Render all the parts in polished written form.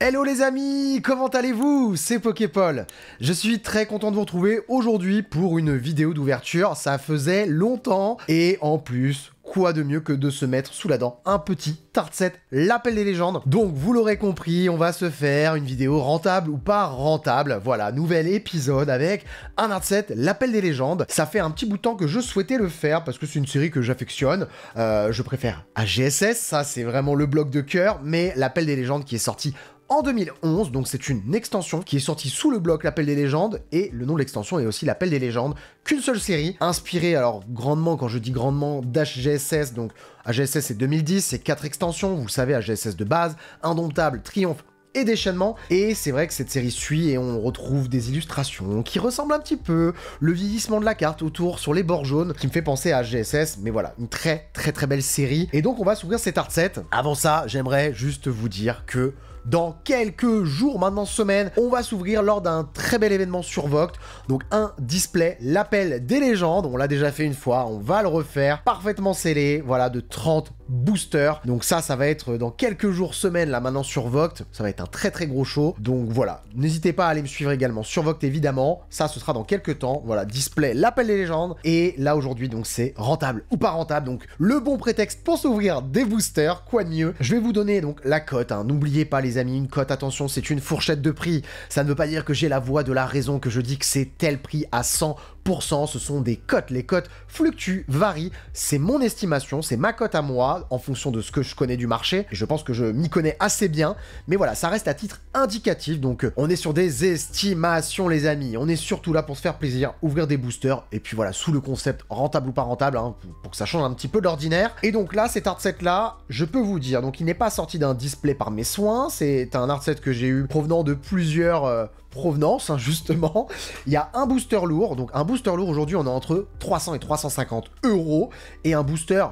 Hello les amis, comment allez-vous? C'est Poképol. Je suis très content de vous retrouver aujourd'hui pour une vidéo d'ouverture. Ça faisait longtemps et en plus, quoi de mieux que de se mettre sous la dent un petit Tart Set, l'appel des légendes. Donc vous l'aurez compris, on va se faire une vidéo rentable ou pas rentable. Voilà, nouvel épisode avec un Tart Set, l'appel des légendes. Ça fait un petit bout de temps que je souhaitais le faire parce que c'est une série que j'affectionne. Je préfère AGSS, ça c'est vraiment le bloc de cœur, mais l'appel des légendes qui est sorti en 2011, donc c'est une extension qui est sortie sous le bloc l'Appel des légendes, et le nom de l'extension est aussi l'Appel des légendes, qu'une seule série, inspirée alors grandement, quand je dis grandement, d'AGSS, donc AGSS c'est 2010, c'est 4 extensions, vous le savez, AGSS de base, Indomptable, Triomphe et Déchaînement, et c'est vrai que cette série suit et on retrouve des illustrations qui ressemblent un petit peu, le vieillissement de la carte autour sur les bords jaunes, qui me fait penser à AGSS, mais voilà, une très belle série, et donc on va s'ouvrir cet art set. Avant ça, j'aimerais juste vous dire que dans quelques jours, maintenant semaines, on va s'ouvrir lors d'un très bel événement sur Vogt. Donc un display, l'appel des légendes, on l'a déjà fait une fois, on va le refaire, parfaitement scellé, voilà, de 30 boosters. Donc ça va être dans quelques jours, semaines, là maintenant sur Vogt, ça va être un très gros show. Donc voilà, n'hésitez pas à aller me suivre également sur Vogt évidemment, ça ce sera dans quelques temps. Voilà, display, l'appel des légendes, et là aujourd'hui donc c'est rentable ou pas rentable, donc le bon prétexte pour s'ouvrir des boosters, quoi de mieux. Je vais vous donner donc la cote, hein. N'oubliez pas les amis, une cote, attention, c'est une fourchette de prix, ça ne veut pas dire que j'ai la voix de la raison, que je dis que c'est tel prix à 100%, ce sont des cotes, les cotes fluctuent, varient, c'est mon estimation, c'est ma cote à moi, en fonction de ce que je connais du marché, et je pense que je m'y connais assez bien, mais voilà, ça reste à titre indicatif, donc on est sur des estimations les amis, on est surtout là pour se faire plaisir, ouvrir des boosters, et puis voilà, sous le concept rentable ou pas rentable, hein, pour que ça change un petit peu d'ordinaire. Et donc là, cet art set là, je peux vous dire, donc il n'est pas sorti d'un display par mes soins, c'est un art set que j'ai eu provenant de plusieurs provenances, hein, justement. Il y a un booster lourd, donc un booster lourd aujourd'hui on est entre 300 et 350 €, et un booster,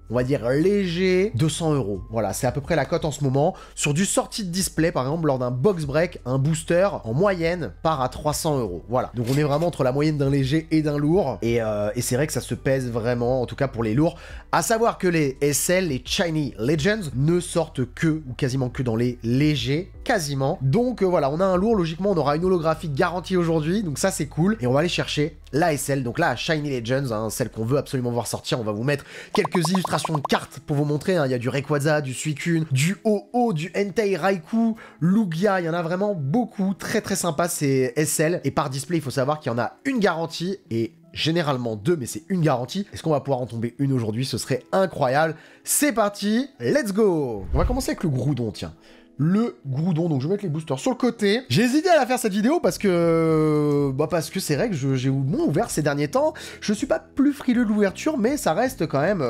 on va dire léger, 200 €. Voilà, c'est à peu près la cote en ce moment. Sur du sortie de display, par exemple, lors d'un box break, un booster, en moyenne, part à 300 €. Voilà. Donc on est vraiment entre la moyenne d'un léger et d'un lourd. Et c'est vrai que ça se pèse vraiment, en tout cas pour les lourds. À savoir que les SL, les Shiny Legends, ne sortent que, ou quasiment que dans les légers, quasiment. Donc voilà, on a un lourd, logiquement, on aura une holographique garantie aujourd'hui. Donc ça, c'est cool. Et on va aller chercher la SL, donc là, Shiny Legends, hein, celle qu'on veut absolument voir sortir. On va vous mettre quelques illustrations de cartes pour vous montrer, hein. Il y a du Rayquaza, du Suicune, du Ho-Oh, du Entei Raikou, Lugia, il y en a vraiment beaucoup, très sympa ces SL, et par display, il faut savoir qu'il y en a une garantie, et généralement deux, mais c'est une garantie. Est-ce qu'on va pouvoir en tomber une aujourd'hui? Ce serait incroyable. C'est parti, let's go! On va commencer avec le Groudon, tiens. Le Groudon, donc je vais mettre les boosters sur le côté. J'ai hésité à la faire cette vidéo parce que c'est vrai que j'ai moins ouvert ces derniers temps. Je suis pas plus frileux de l'ouverture, mais ça reste quand même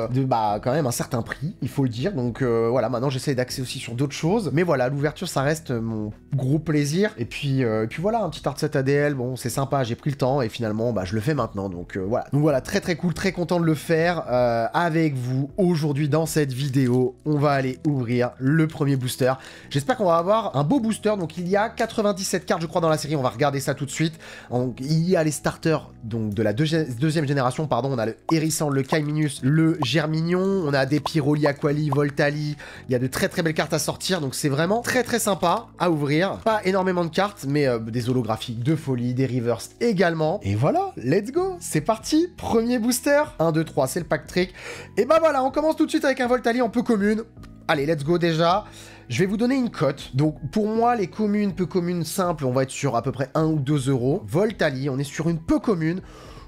quand même un certain prix, il faut le dire. Donc voilà, maintenant j'essaie d'axer aussi sur d'autres choses, mais voilà, l'ouverture ça reste mon gros plaisir. Et puis voilà, un petit art set ADL, bon c'est sympa, j'ai pris le temps et finalement je le fais maintenant. Donc voilà, très cool, très content de le faire avec vous aujourd'hui dans cette vidéo. On va aller ouvrir le premier booster. J'espère qu'on va avoir un beau booster. Donc il y a 97 cartes je crois dans la série, on va regarder ça tout de suite. Donc, il y a les starters donc de la deuxième génération, pardon. On a le Hérissant, le Kaiminus, le Germignon, on a des Pyroli, Aquali, Voltali. Il y a de très belles cartes à sortir, donc c'est vraiment très sympa à ouvrir. Pas énormément de cartes, mais des holographiques de folie, des reverse également. Et voilà, let's go, c'est parti, premier booster. 1, 2, 3, c'est le pack trick. Et voilà, on commence tout de suite avec un Voltali en peu commune. Allez, let's go déjà. Je vais vous donner une cote. Donc, pour moi, les communes, peu communes simples, on va être sur à peu près 1 ou 2 €. Voltali, on est sur une peu commune.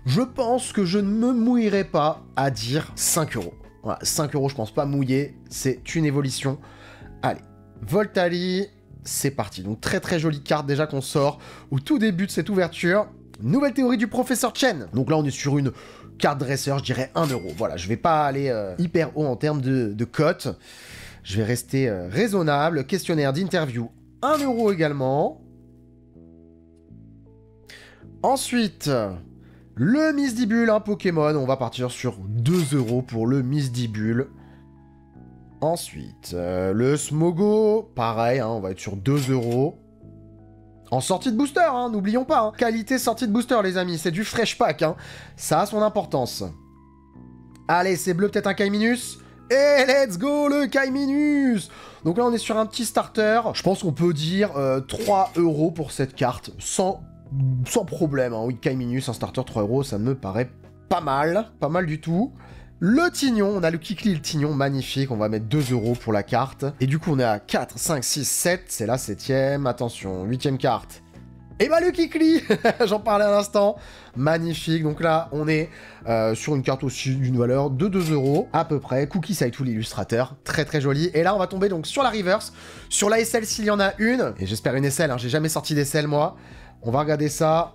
Je pense que je ne me mouillerai pas à dire 5 €. Voilà, 5 €, je pense pas mouiller. C'est une évolution. Allez, Voltali, c'est parti. Donc, très jolie carte déjà qu'on sort au tout début de cette ouverture. Nouvelle théorie du professeur Chen. Donc là, on est sur une carte dresseur, je dirais 1 €. Voilà, je vais pas aller hyper haut en termes de cote. Je vais rester raisonnable. Questionnaire d'interview, 1 € également. Ensuite, le Misdibule, un Pokémon. On va partir sur 2 € pour le Misdibule. Ensuite, le Smogo, pareil, hein, on va être sur 2 €. En sortie de booster, hein, n'oublions pas. Hein. Qualité sortie de booster, les amis. C'est du fresh pack. Hein. Ça a son importance. Allez, c'est bleu, peut-être un Kaiminus. Et let's go, le Kaiminus. Donc là, on est sur un petit starter. Je pense qu'on peut dire 3 € pour cette carte, sans problème. Hein. Oui, Kaiminus, un starter 3 €, ça me paraît pas mal du tout. Le Tignon, on a le Kikli et le Tignon, magnifique, on va mettre 2 € pour la carte. Et du coup, on est à 4, 5, 6, 7, c'est la 7ème, attention, 8ème carte. Et bah le Kikli, j'en parlais à l'instant, magnifique, donc là, on est sur une carte aussi d'une valeur de 2 € à peu près. Cookie Saitou, l'illustrateur, très joli. Et là, on va tomber donc sur la reverse, sur la SL s'il y en a une, et j'espère une SL, hein, j'ai jamais sorti d'SL moi. On va regarder ça.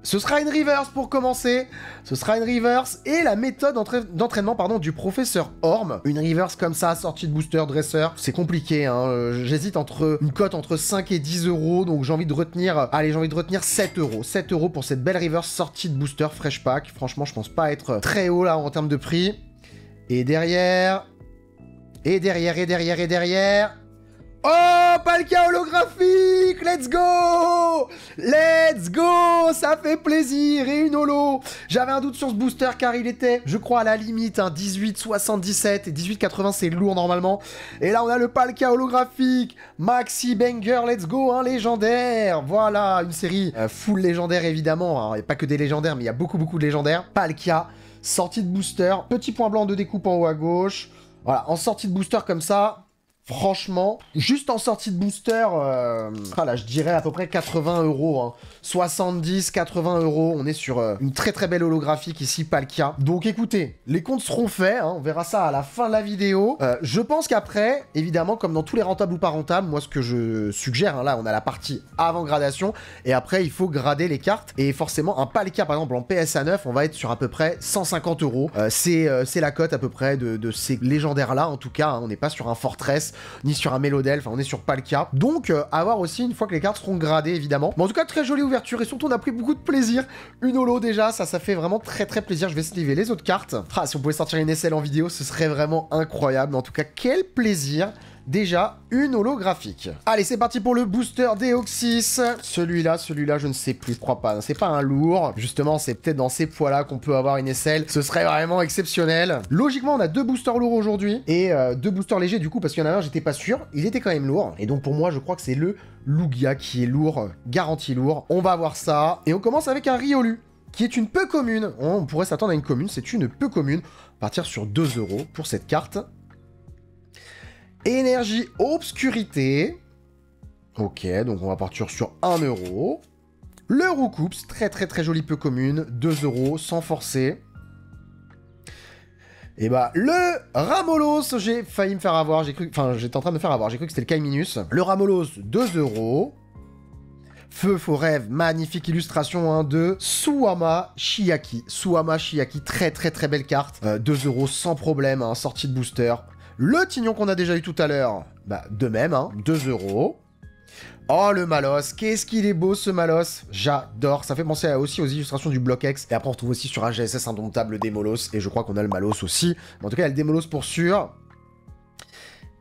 Ce sera une reverse pour commencer. Ce sera une reverse et la méthode d'entraînement du professeur Orm. Une reverse comme ça, sortie de booster, dresseur, c'est compliqué. Hein. J'hésite entre une cote entre 5 et 10 €. Donc j'ai envie de retenir, allez, j'ai envie de retenir 7 €. 7 € pour cette belle reverse sortie de booster fresh pack. Franchement, je pense pas être très haut là en termes de prix. Et derrière... Oh, Palkia holographique. Let's go. Let's go. Ça fait plaisir. Et une holo. J'avais un doute sur ce booster car il était, je crois, à la limite, hein, 18,77 et 18,80 c'est lourd normalement. Et là, on a le Palkia holographique. Maxi Banger, let's go, un légendaire. Voilà, une série full légendaire évidemment. Alors, il n'y a pas que des légendaires, mais il y a beaucoup de légendaires. Palkia, sortie de booster. Petit point blanc de découpe en haut à gauche. Voilà, en sortie de booster comme ça... Franchement, juste en sortie de booster, voilà, je dirais à peu près 80 €. Hein. 70, 80 €. On est sur une très belle holographique ici, Palkia. Donc écoutez, les comptes seront faits. Hein, on verra ça à la fin de la vidéo. Je pense qu'après, évidemment, comme dans tous les rentables ou pas rentables, moi ce que je suggère, hein, là on a la partie avant gradation. Et après, il faut grader les cartes. Et forcément, un Palkia, par exemple, en PSA 9, on va être sur à peu près 150 €. C'est la cote à peu près de ces légendaires-là. En tout cas, hein, on n'est pas sur un Fortress ni sur un Mélodel, enfin on est sur Palkia. Donc à voir aussi une fois que les cartes seront gradées évidemment. Mais en tout cas très jolie ouverture et surtout on a pris beaucoup de plaisir. Une holo déjà, ça fait vraiment très plaisir. Je vais sliver les autres cartes. Ah, si on pouvait sortir une SL en vidéo, ce serait vraiment incroyable. Mais en tout cas quel plaisir. Déjà, une holographique. Allez, c'est parti pour le booster Deoxys. Celui-là, je ne sais plus, je crois pas. C'est pas un lourd. Justement, c'est peut-être dans ces poids-là qu'on peut avoir une SL. Ce serait vraiment exceptionnel. Logiquement, on a 2 boosters lourds aujourd'hui et 2 boosters légers du coup, parce qu'il y en a un, j'étais pas sûr. Il était quand même lourd. Et donc, pour moi, je crois que c'est le Lugia qui est lourd, garanti lourd. On va voir ça. Et on commence avec un Riolu, qui est une peu commune. On pourrait s'attendre à une commune. C'est une peu commune. On va partir sur 2 € pour cette carte. Énergie obscurité. Ok, donc on va partir sur 1 €. Le Roucoups, très joli peu commune. 2 € sans forcer. Et bah, le Ramolos, j'ai failli me faire avoir. Enfin, j'étais en train de me faire avoir. J'ai cru que c'était le Kaiminus. Le Ramolos, 2 €. Feu, faux rêve, magnifique illustration hein, de Suwama Chiaki. Suwama Chiaki, très belle carte. 2 € sans problème, hein, sortie de booster. Le Tignon qu'on a déjà eu tout à l'heure, bah de même, hein, 2 €. Oh le Malos, qu'est-ce qu'il est beau ce Malos. J'adore, ça fait penser aussi aux illustrations du Block X. Et après on retrouve aussi sur un GSS indomptable le Démolos. Et je crois qu'on a le Malos aussi. Mais en tout cas il y a le Démolos pour sûr.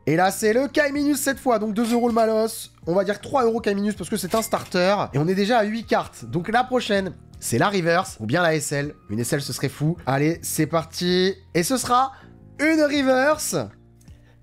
Et là c'est le Kaiminus cette fois, donc 2 € le Malos. On va dire 3 € Kaiminus parce que c'est un starter. Et on est déjà à 8 cartes. Donc la prochaine, c'est la reverse ou bien la SL. Une SL ce serait fou. Allez, c'est parti. Et ce sera une reverse.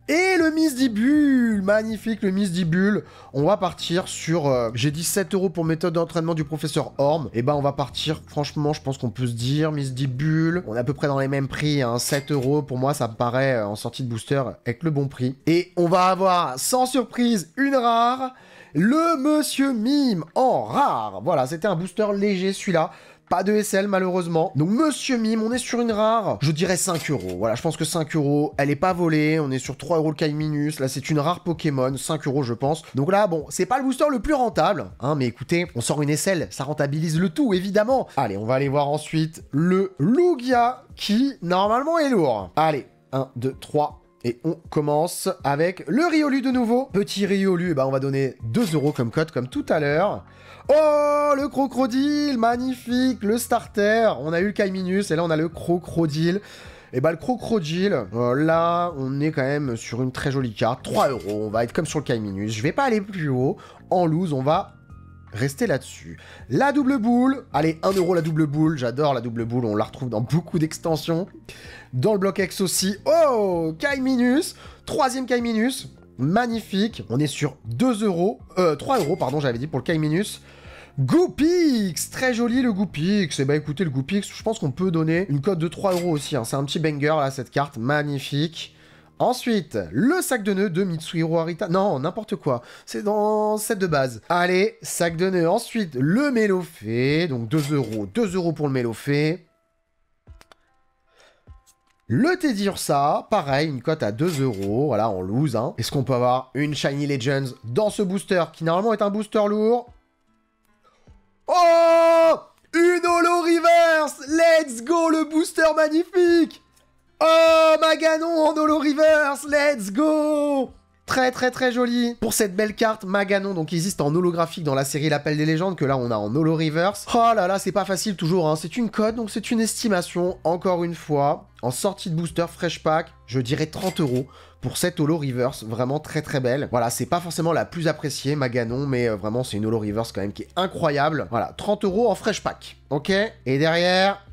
Et le Misdibule, magnifique le Misdibule. On va partir sur, j'ai dit 7 € pour méthode d'entraînement du professeur Orm. Et ben on va partir, franchement, je pense qu'on peut se dire, Misdibule, on est à peu près dans les mêmes prix, hein, 7 € pour moi, ça me paraît en sortie de booster avec le bon prix. Et on va avoir, sans surprise, une rare, le Monsieur Mime en rare. Voilà, c'était un booster léger celui-là. Pas de SL malheureusement. Donc Monsieur Mime, on est sur une rare, je dirais 5 €. Voilà, je pense que 5 €, elle est pas volée. On est sur 3 € le Kaiminus. Là, c'est une rare Pokémon, 5 € je pense. Donc là, bon, c'est pas le booster le plus rentable. Hein, mais écoutez, on sort une SL, ça rentabilise le tout, évidemment. Allez, on va aller voir ensuite le Lugia, qui, normalement, est lourd. Allez, 1, 2, 3... Et on commence avec le Riolu de nouveau. Petit Riolu, bah on va donner 2 € comme cote, comme tout à l'heure. Oh, le Crocodile, magnifique, le starter. On a eu le Kaiminus et là on a le Crocodile. Et bah le Crocodile, là on est quand même sur une très jolie carte. 3 €, on va être comme sur le Kaiminus. Je vais pas aller plus haut. En loose, on va rester là-dessus. La double boule. Allez, 1 € la double boule. J'adore la double boule. On la retrouve dans beaucoup d'extensions. Dans le Block X aussi. Oh, Kaiminus. 3e Kaiminus. magnifique. On est sur 2 euros, 3 euros, pardon, j'avais dit pour le Kaiminus. Goopix, très joli le Goopix. Et bah écoutez, le Goopix, je pense qu'on peut donner une cote de 3 euros aussi, hein. C'est un petit banger là, cette carte, magnifique. Ensuite, le sac de nœuds de Mitsuhiro Arita. Non, n'importe quoi. C'est dans le set de base. Allez, sac de nœuds. Ensuite, le Mélofée. Donc 2 euros. 2 euros pour le Mélofée. Le Teddy Ursa, pareil, une cote à 2 euros. Voilà, en loose. Hein. Est-ce qu'on peut avoir une Shiny Legends dans ce booster qui normalement est un booster lourd? Oh! Une Holo Reverse! Let's go, le booster magnifique! Oh, Maganon en Holo Reverse! Let's go! Très très très joli. Pour cette belle carte, Maganon, donc il existe en holographique dans la série L'Appel des légendes, que là on a en Holo Reverse. Oh là là, c'est pas facile toujours, hein. C'est une cote, donc c'est une estimation, encore une fois. En sortie de booster Fresh Pack, je dirais 30 euros pour cette Holo Reverse, vraiment très très belle. Voilà, c'est pas forcément la plus appréciée, Maganon, mais vraiment c'est une Holo Reverse quand même qui est incroyable. Voilà, 30 euros en Fresh Pack, ok? Et derrière...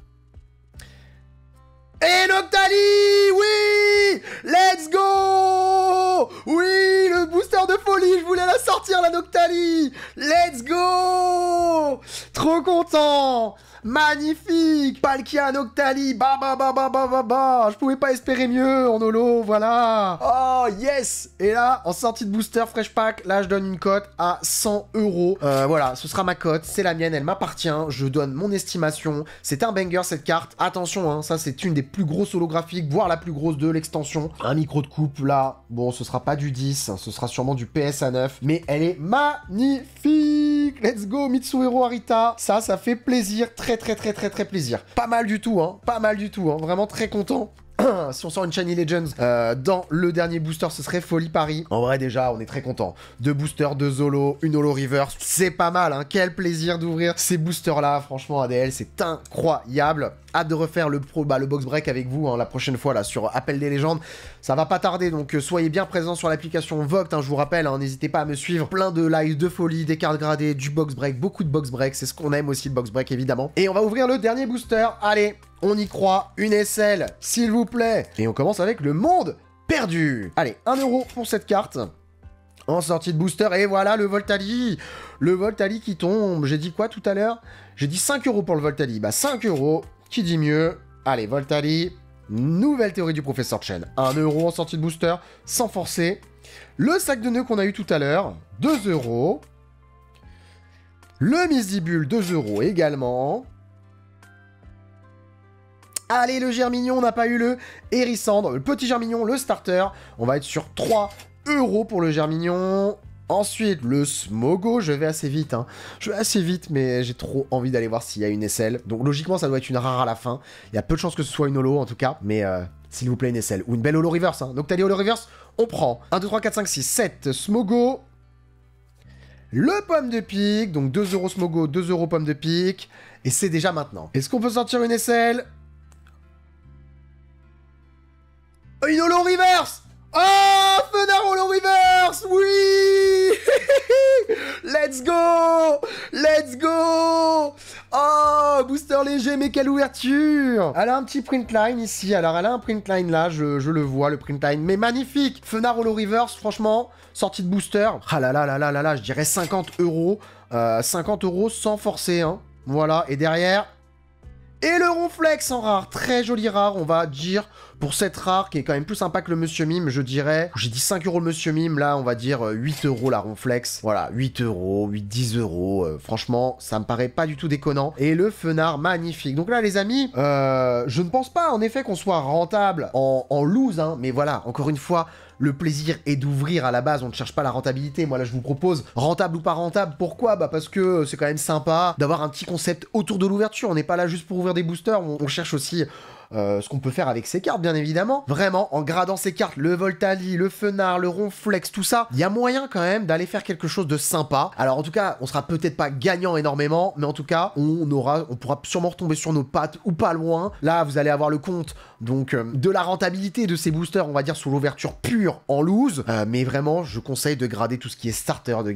Et Noctali! Oui! Let's go! Oui, le booster de folie, je voulais la sortir, la Noctali! Let's go! Trop content! Magnifique! Palkia Noctali! Bah bah bah bah bah bah bah! Je pouvais pas espérer mieux en holo, voilà! Oh, yes! Et là, en sortie de booster Fresh Pack, là, je donne une cote à 100 euros. Voilà, ce sera ma cote, c'est la mienne, elle m'appartient. Je donne mon estimation. C'est un banger, cette carte. Attention, hein, ça, c'est une des plus grosses holographiques, voire la plus grosse de l'extension. Un micro de coupe, là, bon, ce sera pas du 10, hein, ce sera sûrement du PSA 9, mais elle est magnifique! Let's go, Mitsuhiro Arita! Ça fait plaisir, très très plaisir. Pas mal du tout, hein, pas mal du tout, hein, vraiment très content. Si on sort une Shiny Legends dans le dernier booster, ce serait folie Paris. En vrai, déjà, on est très content. 2 boosters, 2 Holo, une Holo Reverse, c'est pas mal, hein. Quel plaisir d'ouvrir ces boosters-là. Franchement, ADL, c'est incroyable. Hâte de refaire le box break avec vous, hein, la prochaine fois, là, sur Appel des légendes. Ça va pas tarder, donc soyez bien présents sur l'application Vogt, hein, je vous rappelle, hein, n'hésitez pas à me suivre. Plein de lives de folie, des cartes gradées, du box break, beaucoup de box break, c'est ce qu'on aime aussi, le box break, évidemment. Et on va ouvrir le dernier booster, allez, on y croit, une SL, s'il vous plaît. Et on commence avec le monde perdu. Allez, 1 euro pour cette carte. En sortie de booster, et voilà le Voltali. Le Voltali qui tombe, j'ai dit quoi tout à l'heure? J'ai dit 5 euros pour le Voltali, bah 5 euros, qui dit mieux? Allez, Voltali, nouvelle théorie du professeur Chen. 1 euro en sortie de booster, sans forcer. Le sac de nœuds qu'on a eu tout à l'heure, 2 euros. Le Misdibule, 2 euros également. Allez, le Germignon, on n'a pas eu le Hérissandre. Le petit Germignon, le starter. On va être sur 3 euros pour le Germignon. Ensuite, le Smogo, je vais assez vite, hein. Je vais assez vite, mais j'ai trop envie d'aller voir s'il y a une SL. Donc logiquement, ça doit être une rare à la fin. Il y a peu de chances que ce soit une holo, en tout cas. Mais s'il vous plaît, une SL. Ou une belle holo reverse, hein. Donc t'as les holo reverse, on prend. 1, 2, 3, 4, 5, 6, 7, Smogo. Le Pomme de Pique, donc 2 euros Smogo, 2 euros Pomme de Pique. Et c'est déjà maintenant. Est-ce qu'on peut sortir une SL? Une holo reverse! Oh, Fenard Holo Reverse! Oui! Let's go! Let's go! Oh, booster léger, mais quelle ouverture! Elle a un petit print line ici. Alors, elle a un print line là, je le vois, le print line. Mais magnifique! Fenard Holo Reverse, franchement, sortie de booster. Ah là là là là là là, je dirais 50 euros. 50 euros sans forcer, hein. Voilà, et derrière... Et le Ronflex en rare, très joli rare, on va dire, pour cette rare, qui est quand même plus sympa que le Monsieur Mime, je dirais. J'ai dit 5 euros le Monsieur Mime, là, on va dire 8 euros la Ronflex. Voilà, 8 euros, 10 euros, franchement, ça me paraît pas du tout déconnant. Et le Fenard, magnifique. Donc là, les amis, je ne pense pas, en effet, qu'on soit rentable en loose, hein, mais voilà, encore une fois... Le plaisir est d'ouvrir à la base, on ne cherche pas la rentabilité. Moi là je vous propose rentable ou pas rentable. Pourquoi? Bah parce que c'est quand même sympa d'avoir un petit concept autour de l'ouverture. On n'est pas là juste pour ouvrir des boosters, on cherche aussi ce qu'on peut faire avec ces cartes bien évidemment. Vraiment, en gradant ces cartes, le Voltali, le Fenard, le Ronflex, tout ça, il y a moyen quand même d'aller faire quelque chose de sympa. Alors en tout cas, on sera peut-être pas gagnant énormément, mais en tout cas, on pourra sûrement retomber sur nos pattes ou pas loin. Là, vous allez avoir le compte donc de la rentabilité de ces boosters, on va dire, sur l'ouverture pure en loose. Mais vraiment, je conseille de grader tout ce qui est starter, de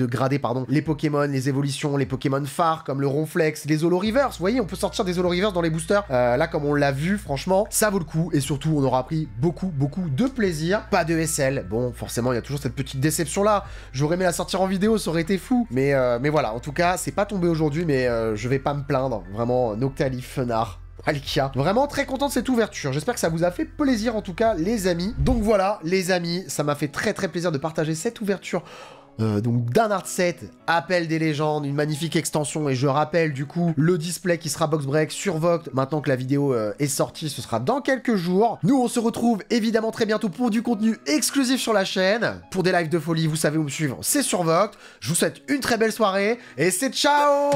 grader pardon, les Pokémon, les évolutions, les Pokémon phares comme le Ronflex, les Holo Reverse. Vous voyez, on peut sortir des Holo Reverse dans les boosters. Là, comme on l'a vu vues, franchement, ça vaut le coup, et surtout, on aura pris beaucoup de plaisir. Pas de SL, bon, forcément, il y a toujours cette petite déception-là. J'aurais aimé la sortir en vidéo, ça aurait été fou. Mais voilà, en tout cas, c'est pas tombé aujourd'hui, mais je vais pas me plaindre. Vraiment, Noctali, Fenard, Alkia. Vraiment très content de cette ouverture. J'espère que ça vous a fait plaisir, en tout cas, les amis. Donc voilà, les amis, ça m'a fait très plaisir de partager cette ouverture. Donc d'un art set, Appel des légendes, une magnifique extension, et je rappelle du coup le display qui sera box break sur Vogt. Maintenant que la vidéo est sortie, ce sera dans quelques jours. Nous on se retrouve évidemment très bientôt pour du contenu exclusif sur la chaîne. Pour des lives de folie, vous savez où me suivre, c'est sur Vogt. Je vous souhaite une très belle soirée et c'est ciao.